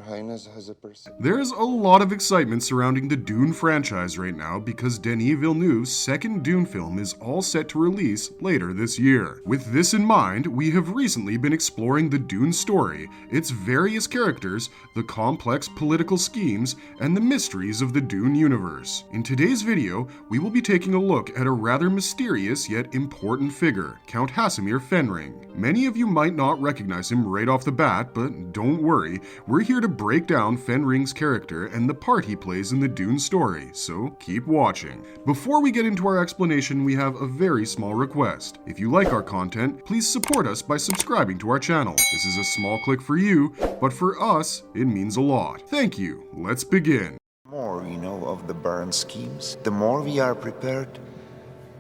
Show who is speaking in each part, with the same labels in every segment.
Speaker 1: Highness has a person.
Speaker 2: There's a lot of excitement surrounding the Dune franchise right now because Denis Villeneuve's second Dune film is all set to release later this year. With this in mind, we have recently been exploring the Dune story, its various characters, the complex political schemes, and the mysteries of the Dune universe. In today's video, we will be taking a look at a rather mysterious yet important figure, Count Hasimir Fenring. Many of you might not recognize him right off the bat, but don't worry, we're here to break down Fenring's character and the part he plays in the Dune story, so keep watching. Before we get into our explanation, we have a very small request. If you like our content, please support us by subscribing to our channel. This is a small click for you, but for us, it means a lot. Thank you. Let's begin.
Speaker 1: The more we know of the Baron's schemes, the more we are prepared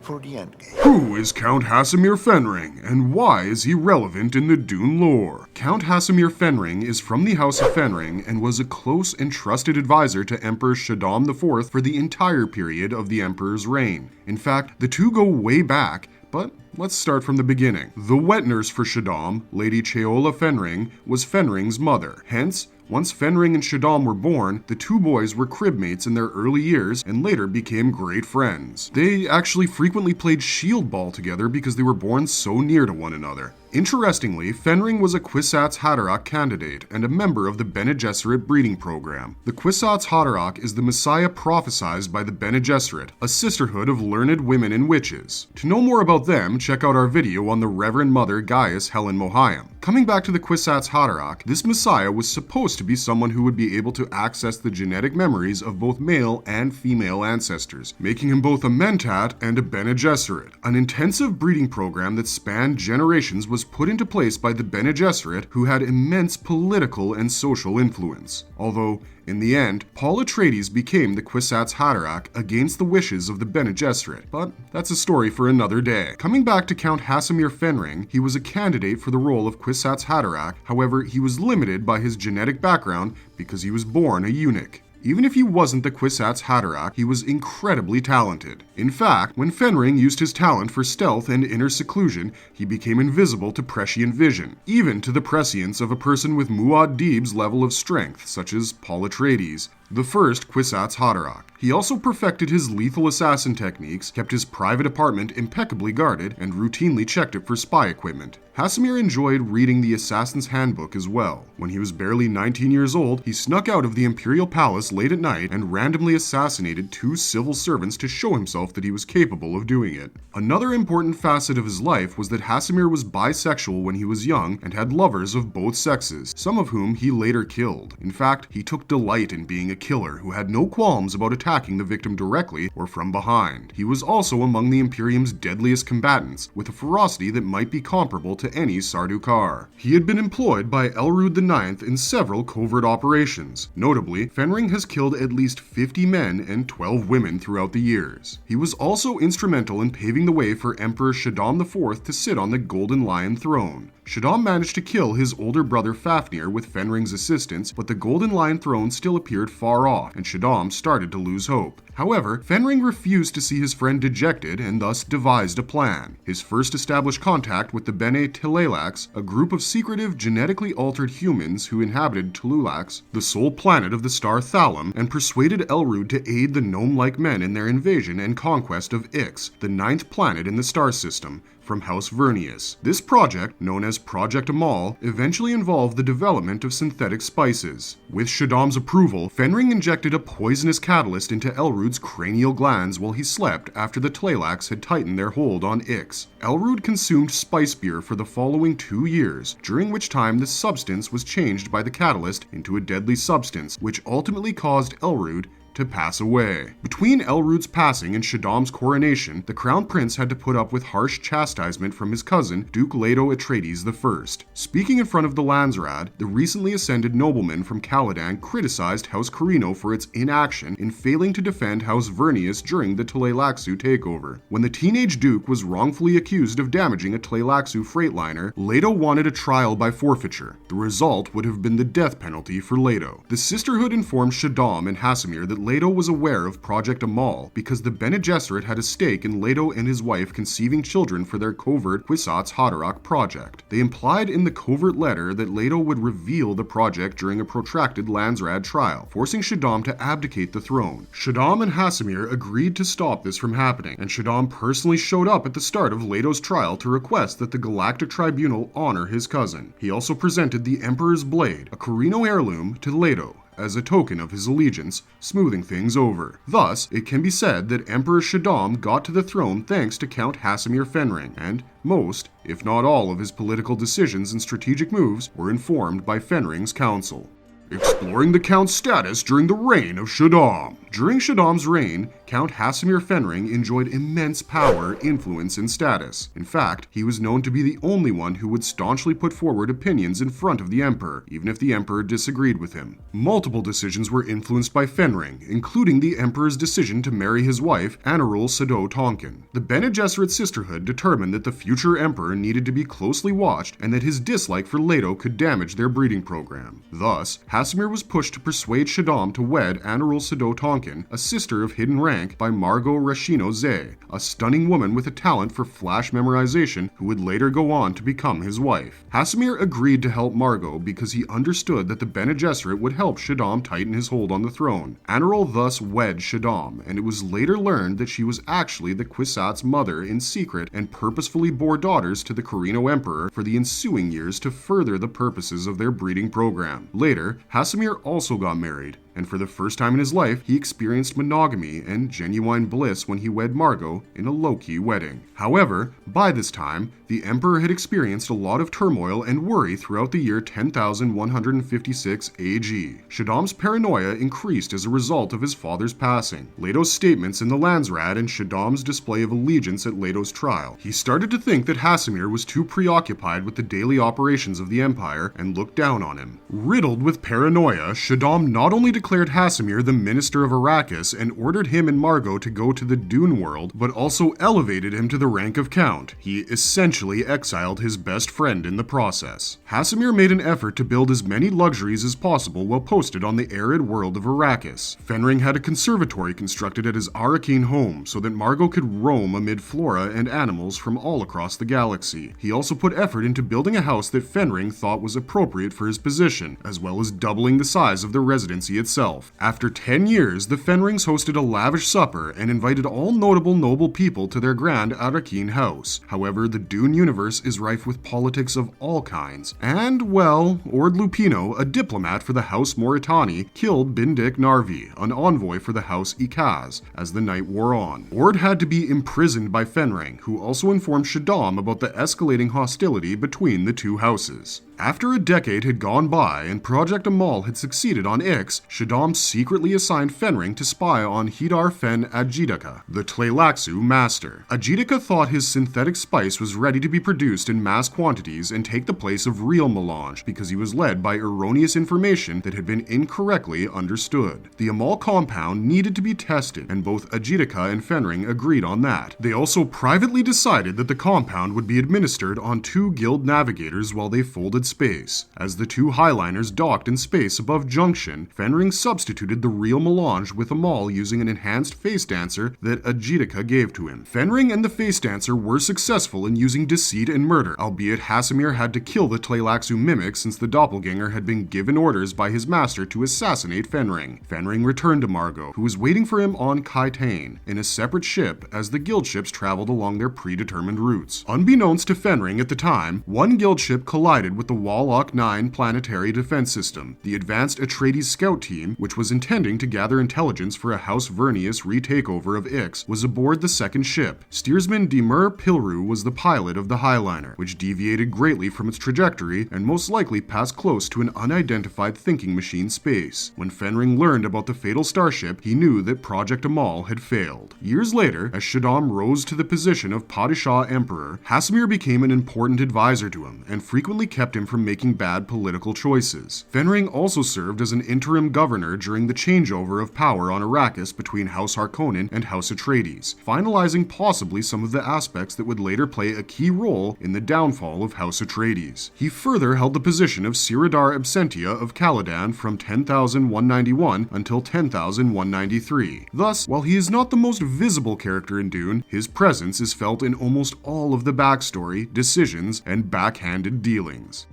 Speaker 1: for the endgame.
Speaker 2: Who is Count Hasimir Fenring, and why is he relevant in the Dune lore? Count Hasimir Fenring is from the House of Fenring and was a close and trusted advisor to Emperor Shaddam IV for the entire period of the Emperor's reign. In fact, the two go way back, but let's start from the beginning. The wet nurse for Shaddam, Lady Cheola Fenring, was Fenring's mother. Hence, once Fenring and Shaddam were born, the two boys were cribmates in their early years and later became great friends. They actually frequently played shield ball together because they were born so near to one another. Interestingly, Fenring was a Kwisatz Haderach candidate and a member of the Bene Gesserit breeding program. The Kwisatz Haderach is the messiah prophesied by the Bene Gesserit, a sisterhood of learned women and witches. To know more about them, check out our video on the Reverend Mother Gaius Helen Mohayim. Coming back to the Kwisatz Haderach, this messiah was supposed to be someone who would be able to access the genetic memories of both male and female ancestors, making him both a Mentat and a Bene Gesserit. An intensive breeding program that spanned generations was put into place by the Bene Gesserit, who had immense political and social influence. Although, in the end, Paul Atreides became the Kwisatz Haderach against the wishes of the Bene Gesserit, but that's a story for another day. Coming back to Count Hasimir Fenring, he was a candidate for the role of Kwisatz Haderach, however, he was limited by his genetic background because he was born a eunuch. Even if he wasn't the Kwisatz Haderach, he was incredibly talented. In fact, when Fenring used his talent for stealth and inner seclusion, he became invisible to prescient vision, even to the prescience of a person with Muad'Dib's level of strength, such as Paul Atreides, the first Kwisatz Haderach. He also perfected his lethal assassin techniques, kept his private apartment impeccably guarded, and routinely checked it for spy equipment. Hasimir enjoyed reading the Assassin's Handbook as well. When he was barely 19 years old, he snuck out of the Imperial Palace late at night and randomly assassinated two civil servants to show himself that he was capable of doing it. Another important facet of his life was that Hasimir was bisexual when he was young and had lovers of both sexes, some of whom he later killed. In fact, he took delight in being a killer who had no qualms about attacking the victim directly or from behind. He was also among the Imperium's deadliest combatants, with a ferocity that might be comparable to any Sardaukar. He had been employed by Elrond IX in several covert operations. Notably, Fenring has killed at least 50 men and 12 women throughout the years. He was also instrumental in paving the way for Emperor Shaddam IV to sit on the Golden Lion throne. Shaddam managed to kill his older brother Fafnir with Fenring's assistance, but the Golden Lion throne still appeared far off, and Shaddam started to lose hope. However, Fenring refused to see his friend dejected and thus devised a plan. His first established contact with the Bene Tleilax, a group of secretive, genetically altered humans who inhabited Tleilax, the sole planet of the star Thalum, and persuaded Elrond to aid the gnome-like men in their invasion and conquest of Ix, the ninth planet in the star system, from House Vernius. This project, known as Project Amal, eventually involved the development of synthetic spices. With Shaddam's approval, Fenring injected a poisonous catalyst into Elrond's cranial glands while he slept after the Tleilax had tightened their hold on Ix. Elrond consumed spice beer for the following 2 years, during which time the substance was changed by the catalyst into a deadly substance, which ultimately caused Elrond to pass away. Between Elrond's passing and Shaddam's coronation, the Crown Prince had to put up with harsh chastisement from his cousin, Duke Leto Atreides I. Speaking in front of the Landsraad, the recently ascended nobleman from Caladan criticized House Corrino for its inaction in failing to defend House Vernius during the Tleilaxu takeover. When the teenage Duke was wrongfully accused of damaging a Tleilaxu freightliner, Leto wanted a trial by forfeiture. The result would have been the death penalty for Leto. The Sisterhood informed Shaddam and Hasimir that Leto was aware of Project Amal because the Bene Gesserit had a stake in Leto and his wife conceiving children for their covert Kwisatz Haderach project. They implied in the covert letter that Leto would reveal the project during a protracted Landsraad trial, forcing Shaddam to abdicate the throne. Shaddam and Hasimir agreed to stop this from happening, and Shaddam personally showed up at the start of Leto's trial to request that the Galactic Tribunal honor his cousin. He also presented the Emperor's Blade, a Corino heirloom, to Leto as a token of his allegiance, smoothing things over. Thus, it can be said that Emperor Shaddam got to the throne thanks to Count Hasimir Fenring, and most, if not all, of his political decisions and strategic moves were informed by Fenring's counsel. Exploring the Count's status during the reign of Shaddam. During Shaddam's reign, Count Hasimir Fenring enjoyed immense power, influence, and status. In fact, he was known to be the only one who would staunchly put forward opinions in front of the Emperor, even if the Emperor disagreed with him. Multiple decisions were influenced by Fenring, including the Emperor's decision to marry his wife, Anarul Sado Tonkin. The Bene Gesserit sisterhood determined that the future Emperor needed to be closely watched and that his dislike for Leto could damage their breeding program. Thus, Hasimir was pushed to persuade Shaddam to wed Anarul Sado Tonkin, a sister of hidden rank, by Margot Rashino Zay, a stunning woman with a talent for flash memorization who would later go on to become his wife. Hasimir agreed to help Margot because he understood that the Bene Gesserit would help Shaddam tighten his hold on the throne. Anarul thus wed Shaddam, and it was later learned that she was actually the Kwisatz mother in secret and purposefully bore daughters to the Corino Emperor for the ensuing years to further the purposes of their breeding program. Later, Hasimir also got married, and for the first time in his life, he experienced monogamy and genuine bliss when he wed Margot in a low-key wedding. However, by this time, the Emperor had experienced a lot of turmoil and worry throughout the year 10,156 AG. Shaddam's paranoia increased as a result of his father's passing, Leto's statements in the Landsraad, and Shaddam's display of allegiance at Leto's trial. He started to think that Hasimir was too preoccupied with the daily operations of the Empire and looked down on him. Riddled with paranoia, Shaddam not only declared Hasimir the Minister of Arrakis and ordered him and Margot to go to the Dune world, but also elevated him to the rank of Count. He essentially exiled his best friend in the process. Hasimir made an effort to build as many luxuries as possible while posted on the arid world of Arrakis. Fenring had a conservatory constructed at his Arrakeen home so that Margot could roam amid flora and animals from all across the galaxy. He also put effort into building a house that Fenring thought was appropriate for his position, as well as doubling the size of the residency itself. After 10 years, the Fenrings hosted a lavish supper and invited all notable noble people to their grand Arrakeen house. However, the Dune universe is rife with politics of all kinds, and, well, Ord Lupino, a diplomat for the House Moritani, killed Bindik Narvi, an envoy for the House Ikaz, as the night wore on. Ord had to be imprisoned by Fenring, who also informed Shaddam about the escalating hostility between the two houses. After a decade had gone by and Project Amal had succeeded on Ix, Shaddam secretly assigned Fenring to spy on Hidar Fen Adjidaka, the Tleilaxu master. Adjidaka thought his synthetic spice was ready to be produced in mass quantities and take the place of real melange because he was led by erroneous information that had been incorrectly understood. The Amal compound needed to be tested, and both Adjidaka and Fenring agreed on that. They also privately decided that the compound would be administered on 2 guild navigators while they folded space. As the 2 highliners docked in space above Junction, Fenring substituted the real melange with Amal using an enhanced face dancer that Adjidaka gave to him. Fenring and the face dancer were successful in using deceit and murder, albeit Hasimir had to kill the Tleilaxu mimic since the doppelganger had been given orders by his master to assassinate Fenring. Fenring returned to Margot, who was waiting for him on Kaitain in a separate ship as the guild ships traveled along their predetermined routes. Unbeknownst to Fenring at the time, one guild ship collided with the Wallach 9 planetary defense system, the advanced Atreides scout team, which was intending to gather intelligence for a House Vernius retakeover of Ix, was aboard the second ship. Steersman Dimur Pilru was the pilot of the Highliner, which deviated greatly from its trajectory and most likely passed close to an unidentified thinking machine space. When Fenring learned about the fatal starship, he knew that Project Amal had failed. Years later, as Shaddam rose to the position of Padishah Emperor, Hasimir became an important advisor to him and frequently kept him from making bad political choices. Fenring also served as an interim governor governor during the changeover of power on Arrakis between House Harkonnen and House Atreides, finalizing possibly some of the aspects that would later play a key role in the downfall of House Atreides. He further held the position of Siradar Absentia of Caladan from 10,191 until 10,193. Thus, while he is not the most visible character in Dune, his presence is felt in almost all of the backstory, decisions, and backhanded dealings.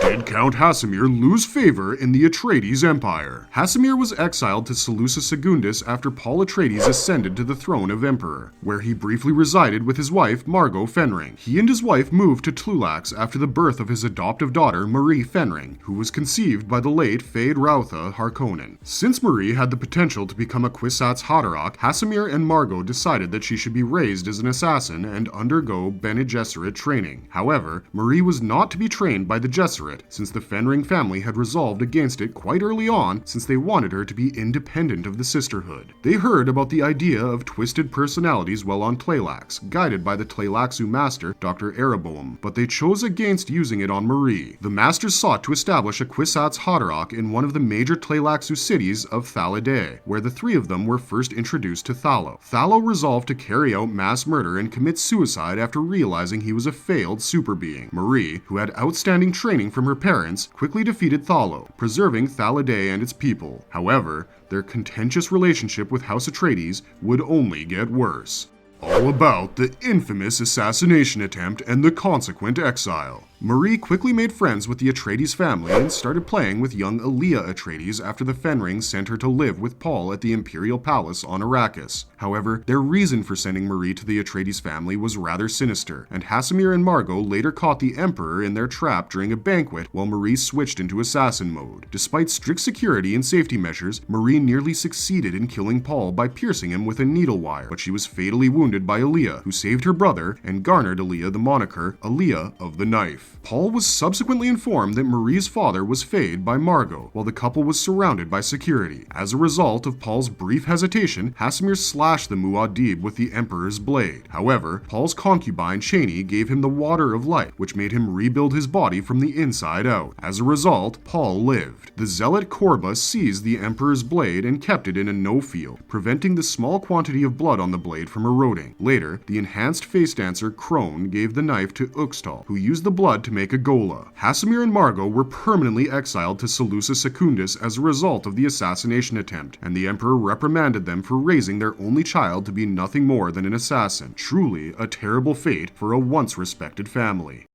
Speaker 2: Did Count Hasimir lose favor in the Atreides Empire? Hasimir was exiled to Seleucia Secundus after Paul Atreides ascended to the throne of Emperor, where he briefly resided with his wife Margot Fenring. He and his wife moved to Tlulax after the birth of his adoptive daughter Marie Fenring, who was conceived by the late Fade Rautha Harkonnen. Since Marie had the potential to become a Kwisatz Haderach, Hasimir and Margot decided that she should be raised as an assassin and undergo Bene Gesserit training. However, Marie was not to be trained by the Gesserit, since the Fenring family had resolved against it quite early on, since they wanted her to be independent of the sisterhood. They heard about the idea of twisted personalities while on Tleilax, guided by the Tleilaxu master, Dr. Ereboam, but they chose against using it on Marie. The masters sought to establish a Kwisatz Haderach in one of the major Tleilaxu cities of Thaladay, where the three of them were first introduced to Thalo. Thalo resolved to carry out mass murder and commit suicide after realizing he was a failed super being. Marie, who had outstanding training from her parents, quickly defeated Thalo, preserving Thaladay and its people. However, their contentious relationship with House Atreides would only get worse. All about the infamous assassination attempt and the consequent exile. Marie quickly made friends with the Atreides family and started playing with young Elia Atreides after the Fenrings sent her to live with Paul at the Imperial Palace on Arrakis. However, their reason for sending Marie to the Atreides family was rather sinister, and Hasimir and Margot later caught the Emperor in their trap during a banquet while Marie switched into assassin mode. Despite strict security and safety measures, Marie nearly succeeded in killing Paul by piercing him with a needle wire, but she was fatally wounded by Elia, who saved her brother and garnered Elia the moniker Elia of the Knife. Paul was subsequently informed that Marie's father was fayed by Margot, while the couple was surrounded by security. As a result of Paul's brief hesitation, Hasimir slashed the Muad'Dib with the Emperor's blade. However, Paul's concubine Chani gave him the Water of Light, which made him rebuild his body from the inside out. As a result, Paul lived. The zealot Korba seized the Emperor's blade and kept it in a no-field, preventing the small quantity of blood on the blade from eroding. Later, the enhanced face dancer Crone gave the knife to Uxtal, who used the blood to make a Gola. Hasimir and Margot were permanently exiled to Seleucia Secundus as a result of the assassination attempt, and the Emperor reprimanded them for raising their only child to be nothing more than an assassin. Truly a terrible fate for a once respected family.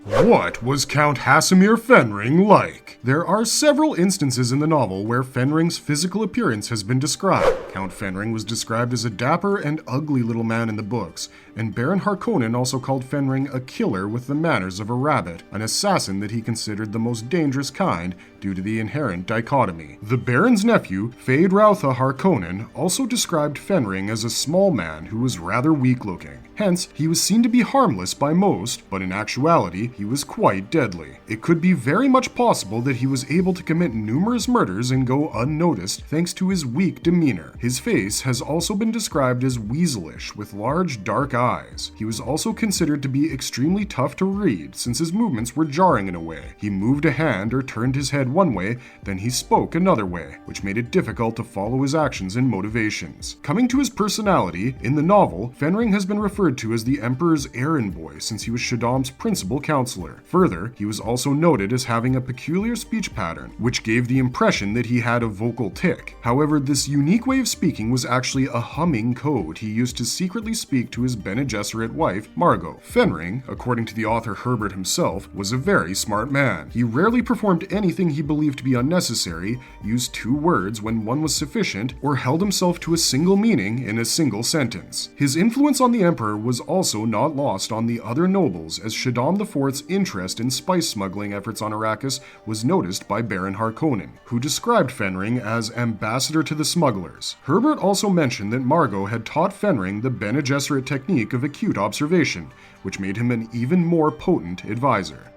Speaker 2: What was Count Hasimir Fenring like? There are several instances in the novel where Fenring's physical appearance has been described. Count Fenring was described as a dapper and ugly little man in the books, and Baron Harkonnen also called Fenring a killer with the manners of a rabbit, an assassin that he considered the most dangerous kind due to the inherent dichotomy. The Baron's nephew, Fade Rautha Harkonnen, also described Fenring as a small man who was rather weak-looking. Hence, he was seen to be harmless by most, but in actuality, he was quite deadly. It could be very much possible that he was able to commit numerous murders and go unnoticed thanks to his weak demeanor. His face has also been described as weaselish with large dark eyes. He was also considered to be extremely tough to read since his movements were jarring in a way. He moved a hand or turned his head one way, then he spoke another way, which made it difficult to follow his actions and motivations. Coming to his personality, in the novel, Fenring has been referred to as the Emperor's errand boy since he was Shaddam's principal counselor. Further, he was also noted as having a peculiar speech pattern, which gave the impression that he had a vocal tic. However, this unique way of speaking was actually a humming code he used to secretly speak to his Bene Gesserit wife, Margot. Fenring, according to the author Herbert himself, was a very smart man. He rarely performed anything he believed to be unnecessary, used two words when one was sufficient, or held himself to a single meaning in a single sentence. His influence on the Emperor was also not lost on the other nobles, as Shaddam IV's interest in spice smuggling efforts on Arrakis was noticed by Baron Harkonnen, who described Fenring as ambassador to the smugglers. Herbert also mentioned that Margot had taught Fenring the Bene Gesserit technique of acute observation, which made him an even more potent advisor.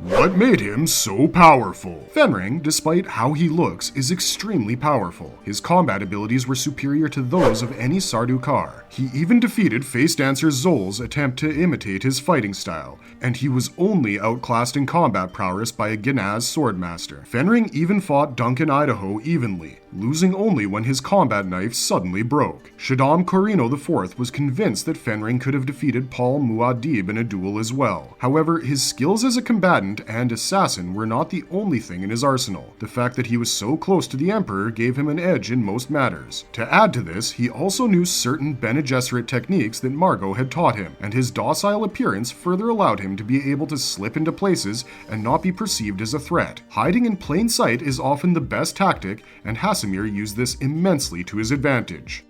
Speaker 2: What made him so powerful? Fenring, despite how he looks, is extremely powerful. His combat abilities were superior to those of any Sardaukar. He even defeated face dancer Zol's attempt to imitate his fighting style, and he was only outclassed in combat prowess by a Gnaz swordmaster. Fenring even fought Duncan Idaho evenly, losing only when his combat knife suddenly broke. Shaddam Corrino IV was convinced that Fenring could have defeated Paul Muad'Dib in a duel as well. However, his skills as a combatant and assassin were not the only thing in his arsenal. The fact that he was so close to the Emperor gave him an edge in most matters. To add to this, he also knew certain Bene Gesserit techniques that Margot had taught him, and his docile appearance further allowed him to be able to slip into places and not be perceived as a threat. Hiding in plain sight is often the best tactic, and Hasimir used this immensely to his advantage.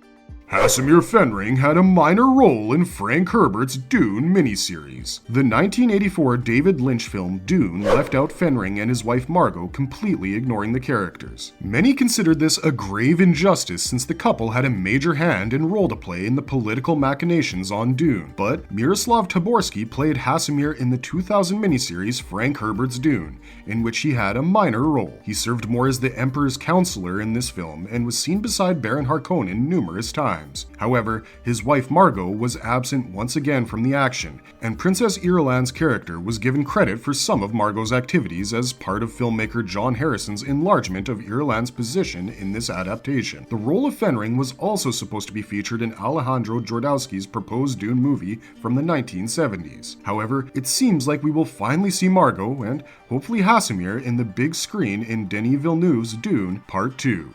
Speaker 2: Hasimir Fenring had a minor role in Frank Herbert's Dune miniseries. The 1984 David Lynch film Dune left out Fenring and his wife Margot, completely ignoring the characters. Many considered this a grave injustice since the couple had a major hand and role to play in the political machinations on Dune, but Miroslav Taborski played Hasimir in the 2000 miniseries Frank Herbert's Dune, in which he had a minor role. He served more as the Emperor's counselor in this film and was seen beside Baron Harkonnen numerous times. However, his wife Margot was absent once again from the action, and Princess Irulan's character was given credit for some of Margot's activities as part of filmmaker John Harrison's enlargement of Irulan's position in this adaptation. The role of Fenring was also supposed to be featured in Alejandro Jodorowsky's proposed Dune movie from the 1970s. However, it seems like we will finally see Margot and hopefully Hasimir in the big screen in Denis Villeneuve's Dune Part 2.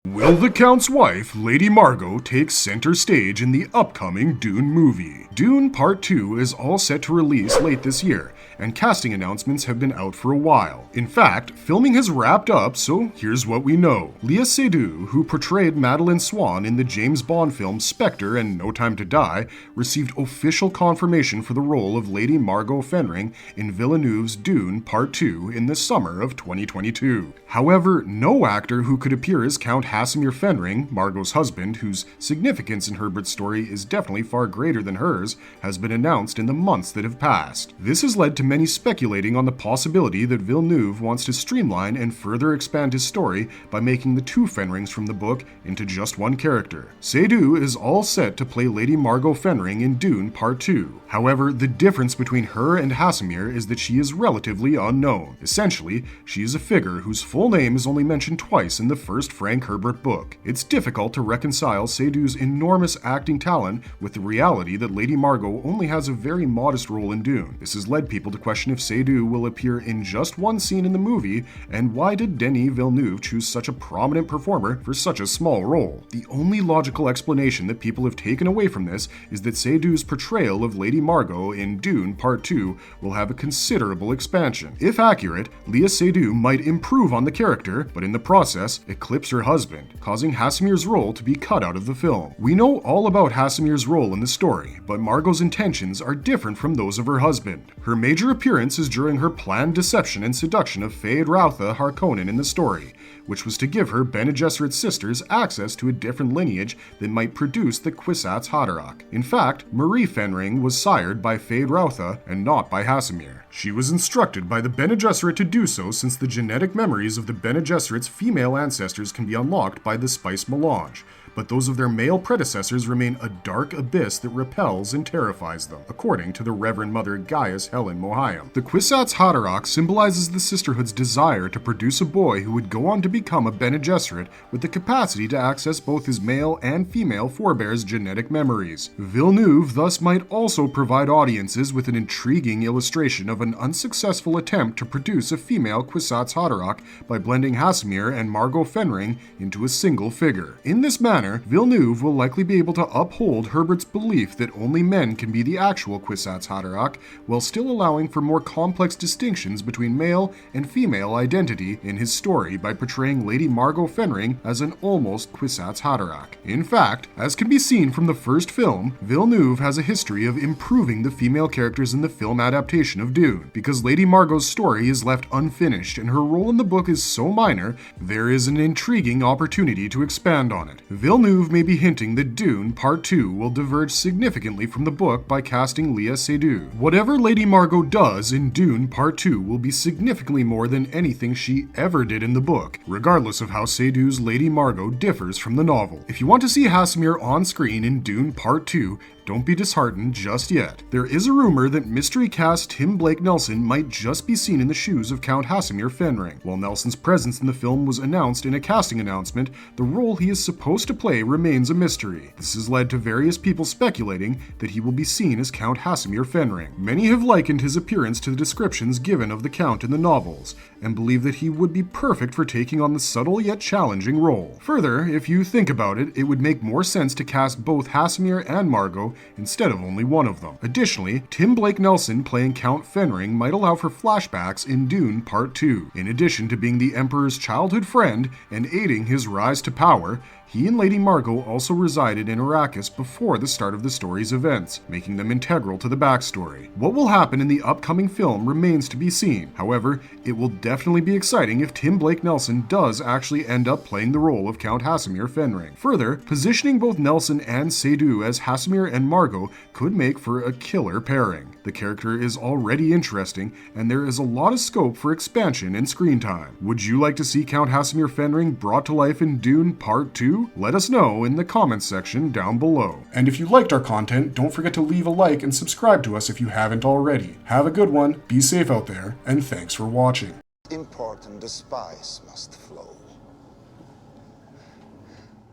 Speaker 2: Will the Count's wife, Lady Margot, take center stage in the upcoming Dune movie? Dune Part 2 is all set to release late this year, and casting announcements have been out for a while. In fact, filming has wrapped up, so here's what we know. Léa Seydoux, who portrayed Madeleine Swann in the James Bond film Spectre and No Time to Die, received official confirmation for the role of Lady Margot Fenring in Villeneuve's Dune Part 2 in the summer of 2022. However, no actor who could appear as Count Hasimir Fenring, Margot's husband, whose significance in Herbert's story is definitely far greater than hers, has been announced in the months that have passed. This has led to many speculating on the possibility that Villeneuve wants to streamline and further expand his story by making the two Fenrings from the book into just one character. Seydoux is all set to play Lady Margot Fenring in Dune Part 2. However, the difference between her and Hasimir is that she is relatively unknown. Essentially, she is a figure whose full name is only mentioned twice in the first Frank Herbert book. It's difficult to reconcile Seydoux's enormous acting talent with the reality that Lady Margot only has a very modest role in Dune. This has led people to question if Seydoux will appear in just one scene in the movie, and why did Denis Villeneuve choose such a prominent performer for such a small role? The only logical explanation that people have taken away from this is that Seydoux's portrayal of Lady Margot in Dune Part 2 will have a considerable expansion. If accurate, Léa Seydoux might improve on the character, but in the process, eclipse her husband, causing Hasimir's role to be cut out of the film. We know all about Hasimir's role in the story, but Margot's intentions are different from those of her husband. Her major appearance is during her planned deception and seduction of Feyd Rautha Harkonnen in the story, which was to give her Bene Gesserit sisters access to a different lineage that might produce the Kwisatz Haderach. In fact, Marie Fenring was sired by Feyd Rautha and not by Hasimir. She was instructed by the Bene Gesserit to do so since the genetic memories of the Bene Gesserit's female ancestors can be unlocked by the spice melange, but those of their male predecessors remain a dark abyss that repels and terrifies them, according to the Reverend Mother Gaius Helen Mohayim. The Kwisatz Haderach symbolizes the Sisterhood's desire to produce a boy who would go on to become a Bene Gesserit with the capacity to access both his male and female forebears' genetic memories. Villeneuve thus might also provide audiences with an intriguing illustration of an unsuccessful attempt to produce a female Kwisatz Haderach by blending Hasimir and Margot Fenring into a single figure. In this manner, Villeneuve will likely be able to uphold Herbert's belief that only men can be the actual Kwisatz Haderach, while still allowing for more complex distinctions between male and female identity in his story by portraying Lady Margot Fenring as an almost Kwisatz Haderach. In fact, as can be seen from the first film, Villeneuve has a history of improving the female characters in the film adaptation of Dune. Because Lady Margot's story is left unfinished and her role in the book is so minor, there is an intriguing opportunity to expand on it. Villeneuve may be hinting that Dune Part 2 will diverge significantly from the book by casting Léa Seydoux. Whatever Lady Margot does in Dune Part 2 will be significantly more than anything she ever did in the book, regardless of how Seydoux's Lady Margot differs from the novel. If you want to see Hasimir on screen in Dune Part 2, don't be disheartened just yet. There is a rumor that mystery cast Tim Blake Nelson might just be seen in the shoes of Count Hasimir Fenring. While Nelson's presence in the film was announced in a casting announcement, the role he is supposed to play remains a mystery. This has led to various people speculating that he will be seen as Count Hasimir Fenring. Many have likened his appearance to the descriptions given of the Count in the novels, and believe that he would be perfect for taking on the subtle yet challenging role. Further, if you think about it, it would make more sense to cast both Hasimir and Margot instead of only one of them. Additionally, Tim Blake Nelson playing Count Fenring might allow for flashbacks in Dune Part 2. In addition to being the Emperor's childhood friend and aiding his rise to power, he and Lady Margot also resided in Arrakis before the start of the story's events, making them integral to the backstory. What will happen in the upcoming film remains to be seen. However, it will definitely be exciting if Tim Blake Nelson does actually end up playing the role of Count Hasimir Fenring. Further, positioning both Nelson and Seydoux as Hasimir and Margot could make for a killer pairing. The character is already interesting, and there is a lot of scope for expansion and screen time. Would you like to see Count Hasimir Fenring brought to life in Dune Part 2? Let us know in the comments section down below. And if you liked our content, don't forget to leave a like and subscribe to us if you haven't already. Have a good one, be safe out there, and thanks for watching.
Speaker 1: Important, the spice must flow.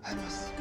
Speaker 1: I must